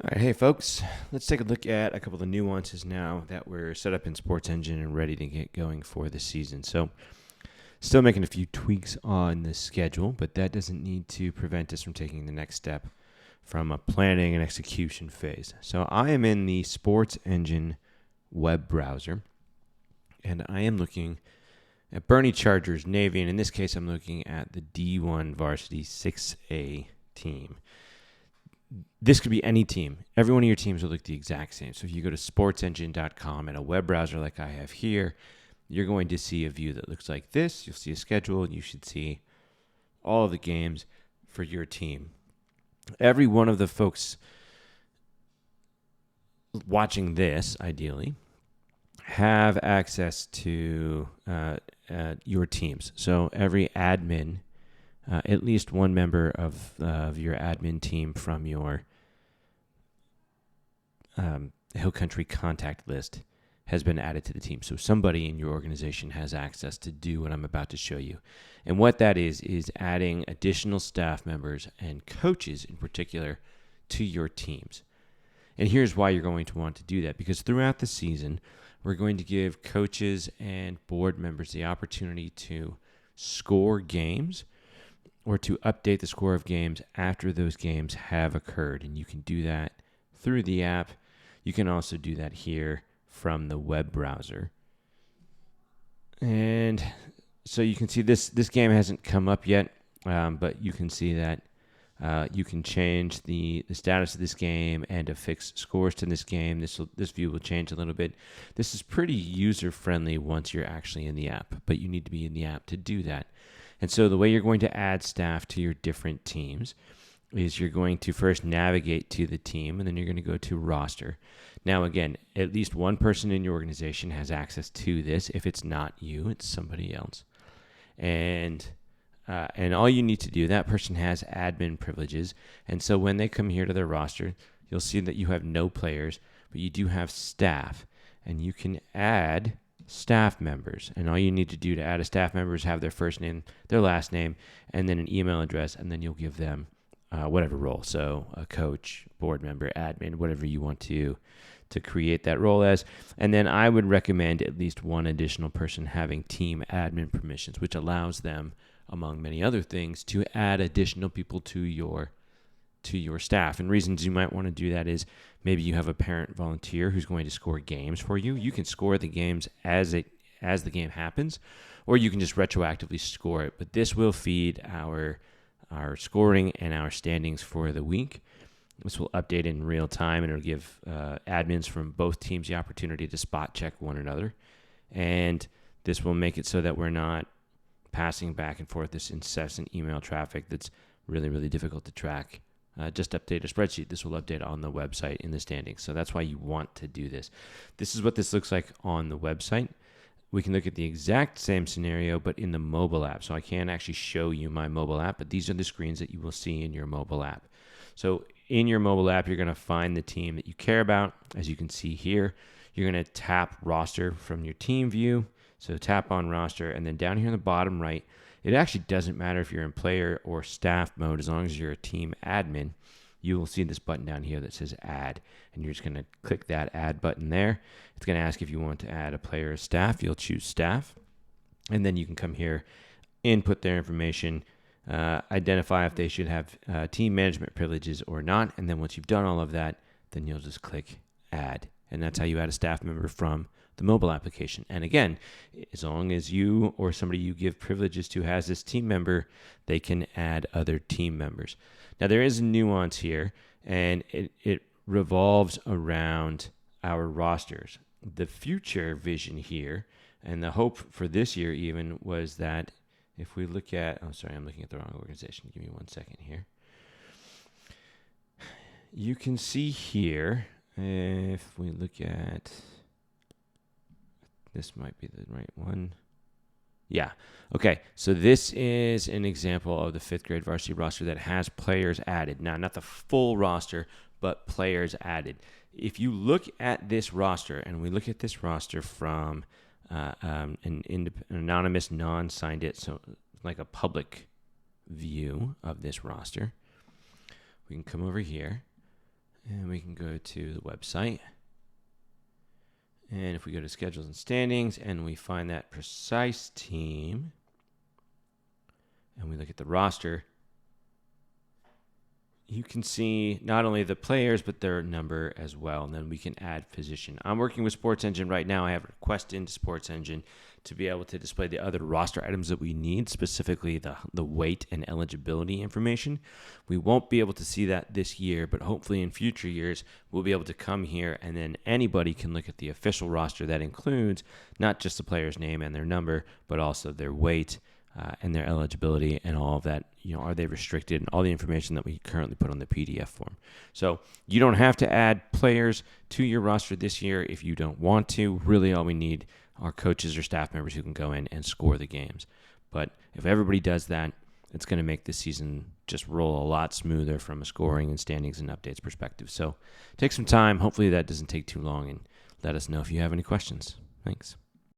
All right, hey folks, let's take a look at a couple of the nuances now that we're set up in SportsEngine and ready to get going for the season. So, still making a few tweaks on the schedule, but that doesn't need to prevent us from taking the next step from a planning and execution phase. So, I am in the SportsEngine web browser, and I am looking at Bernie Chargers Navy, and in this case, I'm looking at the D1 Varsity 6A team. This could be any team. Every one of your teams will look the exact same. So if you go to sportsengine.com and a web browser like I have here, you're going to see a view that looks like this. You'll see a schedule, and you should see all of the games for your team. Every one of the folks watching this, ideally, have access to your teams. So every admin, at least one member of your admin team from your Hill Country contact list has been added to the team. So somebody in your organization has access to do what I'm about to show you. And what that is adding additional staff members and coaches in particular to your teams. And here's why you're going to want to do that. Because throughout the season, we're going to give coaches and board members the opportunity to score games or to update the score of games after those games have occurred. And you can do that through the app. You can also do that here from the web browser. And so you can see this game hasn't come up yet, but you can see that you can change the status of this game and affix scores to this game. This view will change a little bit. This is pretty user-friendly once you're actually in the app, but you need to be in the app to do that. And so the way you're going to add staff to your different teams is you're going to first navigate to the team, and then you're going to go to roster. Now, again, at least one person in your organization has access to this. If it's not you, it's somebody else. And all you need to do, that person has admin privileges. And so when they come here to their roster, you'll see that you have no players, but you do have staff. And you can add staff members. And all you need to do to add a staff member is have their first name, their last name, and then an email address, and then you'll give them whatever role. So a coach, board member, admin, whatever you want to create that role as. And then I would recommend at least one additional person having team admin permissions, which allows them, among many other things, to add additional people to your staff. And reasons you might want to do that is maybe you have a parent volunteer who's going to score games for you. You can score the games as the game happens, or you can just retroactively score it. But this will feed our scoring and our standings for the week. This will update in real time, and it'll give admins from both teams the opportunity to spot check one another. And this will make it so that we're not passing back and forth this incessant email traffic that's really, really difficult to track. Just update a spreadsheet. This will update on the website in the standings. So that's why you want to do this. This is what this looks like on the website. We can look at the exact same scenario, but in the mobile app. So I can't actually show you my mobile app, but these are the screens that you will see in your mobile app. So in your mobile app, you're going to find the team that you care about. As you can see here, you're going to tap roster from your team view. So tap on roster, and then down here in the bottom right, it actually doesn't matter if you're in player or staff mode. As long as you're a team admin, you will see this button down here that says add, and you're just going to click that add button there. It's going to ask if you want to add a player or staff. You'll choose staff, and then you can come here, input their information, identify if they should have team management privileges or not, and then once you've done all of that, then you'll just click add, and that's how you add a staff member from the mobile application. And again, as long as you or somebody you give privileges to has this team member, they can add other team members. Now, there is a nuance here, and it revolves around our rosters. The future vision here, and the hope for this year even, was that if we look at, I'm looking at the wrong organization. Give me 1 second here. You can see here, if we look at, this might be the right one. Yeah. Okay. So this is an example of the 5th grade varsity roster that has players added. Now, not the full roster, but players added. If you look at this roster, and we look at this roster from an anonymous, non-signed it, so like a public view of this roster, we can come over here, And we can go to the website. And if we go to schedules and standings and we find that precise team and we look at the roster, you can see not only the players, but their number as well. And then we can add position. I'm working with SportsEngine right now. I have a request into SportsEngine to be able to display the other roster items that we need, specifically the weight and eligibility information. We won't be able to see that this year, but hopefully in future years, we'll be able to come here and then anybody can look at the official roster that includes not just the player's name and their number, but also their weight, and their eligibility and all of that. Are they restricted, and all the information that we currently put on the PDF form. So you don't have to add players to your roster this year if you don't want to. Really all we need are coaches or staff members who can go in and score the games. But if everybody does that, it's going to make this season just roll a lot smoother from a scoring and standings and updates perspective. So take some time. Hopefully that doesn't take too long, and let us know if you have any questions. Thanks.